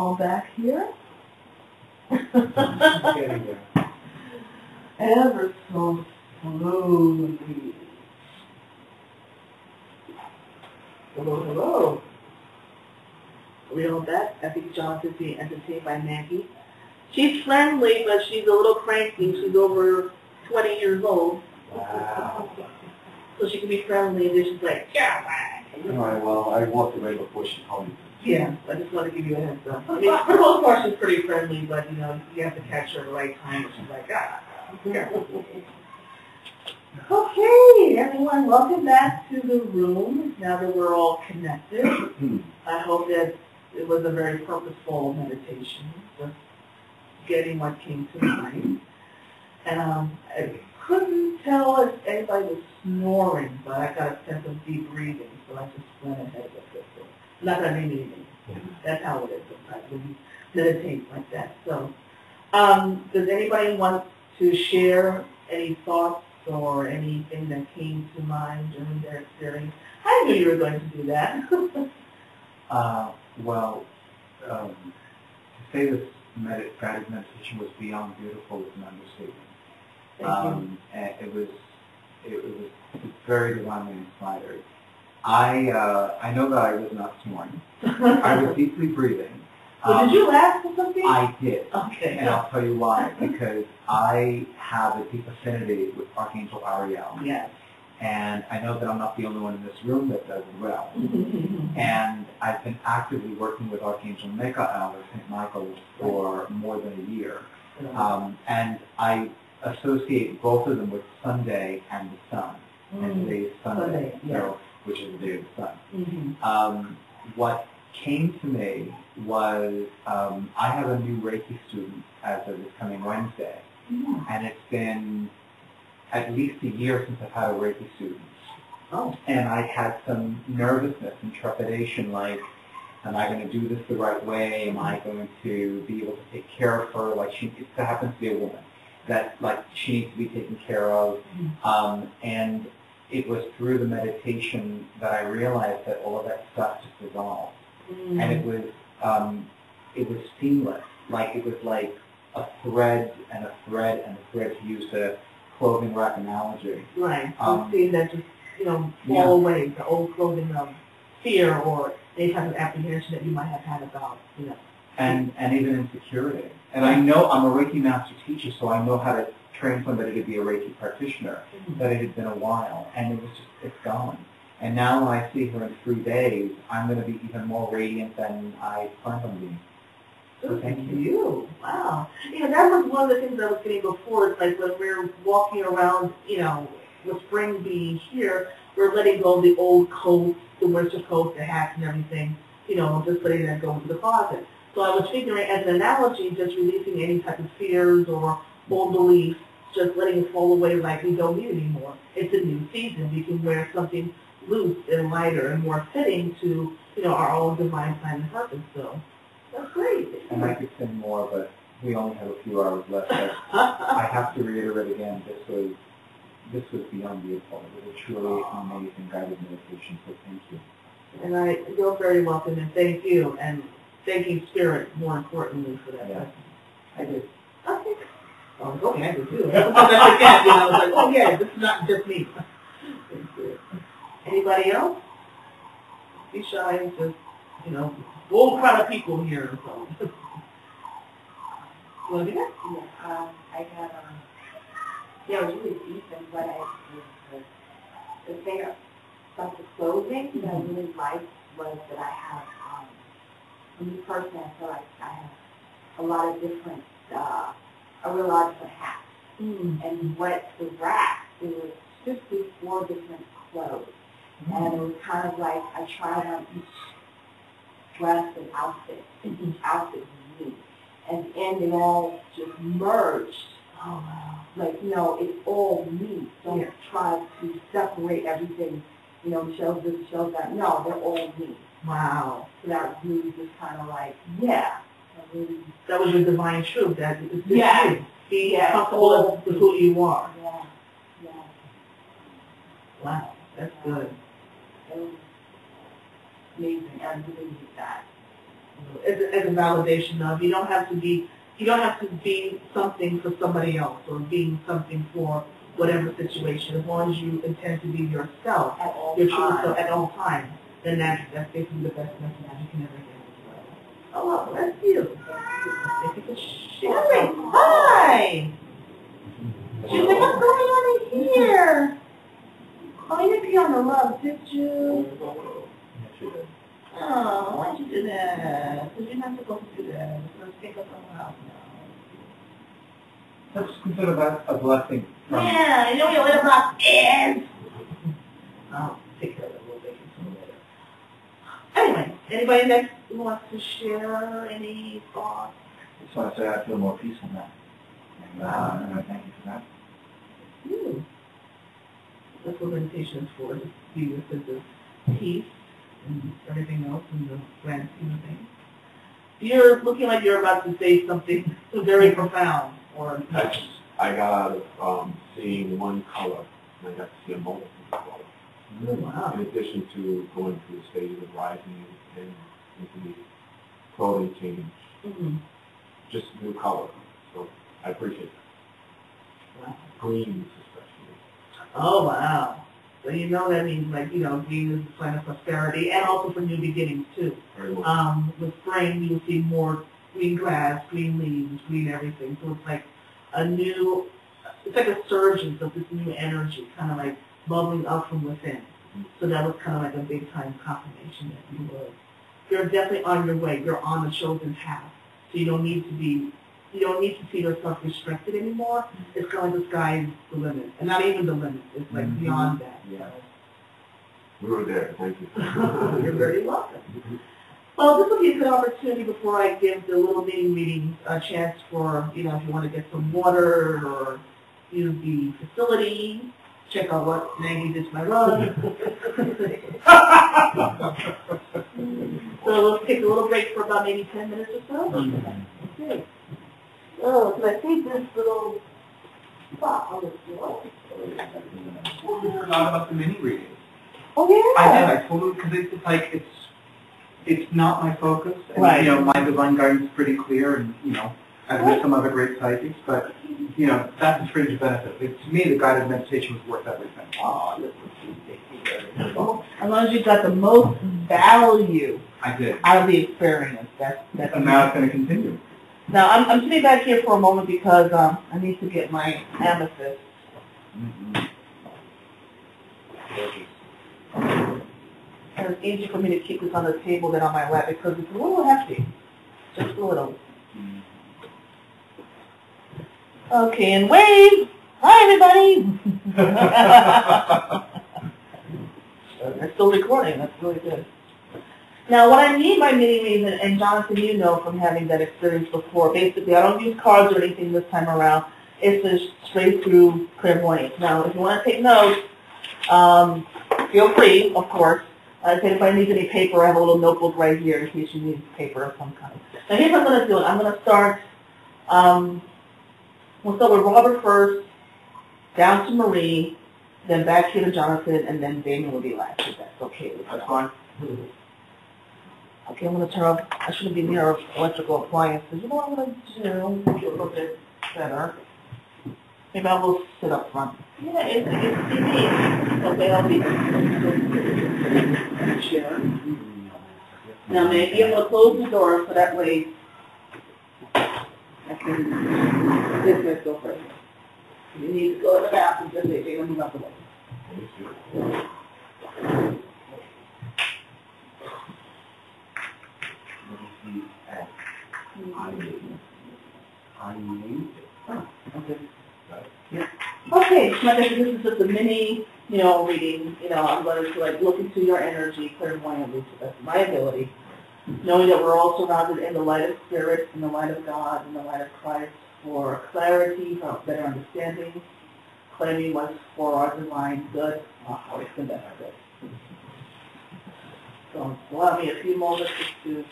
all back here. Getting there. Ever so slowly. Hello, hello. Are we all back? I think Jonathan's being entertained by Maggie. She's friendly, but she's a little cranky. She's over 20 years old. Wow. So she can be friendly, and then she's like, yeah. All right, well, I walked away before she told me. Yeah, I just want to give you a heads up. I mean, for the most part, she's pretty friendly, but, you know, you have to catch her at the right time, and she's like, Okay, everyone, welcome back to the room. Now that we're all connected, I hope that it was a very purposeful meditation, just getting what came to mind. And I couldn't tell if anybody was snoring, but I got a sense of deep breathing, so I just went ahead with it. So, not that I mean anything. That's how it is sometimes when you meditate like that. So, does anybody want to share any thoughts or anything that came to mind during their experience? I knew you were going to do that. To say this guided meditation was beyond beautiful is an understatement. And it was very divinely inspired. I know that I was not snoring. I was deeply breathing. Well, did you laugh or something? I did. Okay. And I'll tell you why. Because I have a deep affinity with Archangel Ariel. Yes. And I know that I'm not the only one in this room that does as well. And I've been actively working with Archangel Michael or St. Michael for more than a year. And I associate both of them with Sunday and the sun. And today is Sunday, which is the day of the sun. What came to me was I have a new Reiki student as of this coming Wednesday. And it's been at least a year since I've had a Reiki student. And I had some nervousness and trepidation, like, am I going to do this the right way? Am I going to be able to take care of her? Like, it happens to be a woman that, like, she needs to be taken care of. And it was through the meditation that I realized that all of that stuff just dissolved. And it was seamless. Like, it was like a thread and a thread and a thread, to use a clothing rack analogy. Right. Seeing that just, fall away, the old clothing of fear or any type of apprehension that you might have had about, And even insecurity. And I know I'm a Reiki master teacher, so I know how to train somebody to be a Reiki practitioner. But it had been a while, and it was just, it's gone. And now when I see her in 3 days, I'm going to be even more radiant than I planned on being. So thank you. Wow. That was one of the things I was getting before. It's like when we're walking around, with spring being here, we're letting go of the old coats, the winter coats, the hats and everything, just letting that go into the closet. So I was figuring, as an analogy, just releasing any type of fears or old beliefs, just letting it fall away like we don't need anymore. It's a new season. We can wear something loose and lighter and more fitting to, our own divine plan and purpose. So that's great. And I could say more, but we only have a few hours left. But I have to reiterate again, this was beyond beautiful. It was a truly amazing guided meditation, so thank you. And you're very welcome, and thank you. And thanking Spirit, more importantly, for that. Yeah. I did. Okay. Oh, okay, I did too. I was like, oh yeah, this is not just me. Anybody else? Be shy and just, whole crowd of people here. So. You want to do that? Yeah, I got, it was really deep in what the thing about the clothing that I really liked was that I have, for me personally, I feel like I have a lot of different, a real lot of different hats. And what the rack, it was 54 different clothes. And it was kind of like I tried on each dress and outfit, and each outfit was me. And at the end, it all just merged. Oh, wow. Like, it's all me. Don't try to separate everything, shows this, shows that. No, they're all me. Wow. So that was really just kind of like, that was your divine truth. That it's just you. Be comfortable with who you are. Yeah. Wow, that's good. It was amazing. I really did that. as a validation of, you don't have to be something for somebody else or being something for whatever situation. As long as you intend to be yourself, At all your true times. self at all times, then that's basically the best message you can ever get. Oh, well, bless you. Thank you for sharing. Hi. She's like, what's going on in here? Oh, you didn't pee on the rug, did you? Oh, why'd you do that? Because you're not supposed to do that. You're supposed to take up someone else now. Let's consider that a blessing. Yeah, you know what your little box is? I'll take care of it a little bit later. Anyway, anybody next who wants to share any thoughts? I just want to say I feel more peaceful now. And I thank you for that. That's what meditation is for, just to be with the peace and everything else in the grand scheme of things. You're looking like you're about to say something very profound. Or I got out of seeing one color, and I got to see a multiple color. oh, wow. In addition to going through the stages of rising and into the clothing change, just new color. So I appreciate it. Wow. Greens especially. Oh, wow. So you know that means, like, you know, green is the sign of prosperity and also for new beginnings, too. Very well. With spring, you'll see more green grass, green leaves, green everything. So it's like it's like a surgence of this new energy, kind of like bubbling up from within. So that was kind of like a big time confirmation that you're definitely on your way. You're on the chosen path. So you don't need to see yourself restricted anymore. It's kind of like the sky is the limit. And not even the limit. It's like beyond that. Yeah. We were there. Thank you. You're very welcome. Well, this will be a good opportunity before I give the little mini meeting a chance for, you know, if you want to get some water or use the facility, check out what Maggie did to my rug. So let's take a little break for about maybe 10 minutes or so. Okay. Oh, so I see this little spot on the floor. We forgot about the mini reading. Oh, yeah. I did. I totally, because it's like, it's not my focus. And, Right. you know, my divine guidance is pretty clear, and, you know, I've met some other great psychics, but, you know, that's a fringe benefit. To me, the guided meditation was worth everything. Oh, this is well, as long as you got the most value I did. out of the experience, that's And now it's going to continue. Now, I'm sitting back here for a moment because I need to get my amethyst. And it's easier for me to keep this on the table than on my lap because it's a little hefty. Just a little. Okay, and wave! Hi, everybody! They're still recording. That's really good. Now, what I mean by mini reads, and Jonathan, you know from having that experience before, basically I don't use cards or anything this time around. It's just straight through clairvoyance. Now, if you want to take notes, feel free, of course. If anybody needs any paper, I have a little notebook right here in case you need paper of some kind. Now, here's what I'm going to do. I'm going to start, we'll start with Robert first, down to Marie, then back here to Jonathan, and then Damien will be last, if that's okay with you. That's fine. Okay, I'm going to turn off, I shouldn't be near electrical appliances. You know what I'm going to do? Make it a little bit better. Maybe I will sit up front. Yeah, it's TV. Okay, I'll be chair. Now maybe I'm going to close the door so that way I can, this way go first. You need to go to the bathroom just so you can move out the way. Okay, like I said, this is just a mini, reading. I'm going to look into your energy clairvoyantly to the best of my ability, knowing that we're all surrounded in the light of Spirit, in the light of God, in the light of Christ for clarity, for better understanding, claiming what's for our divine good, always the best good. So allow me a few moments just to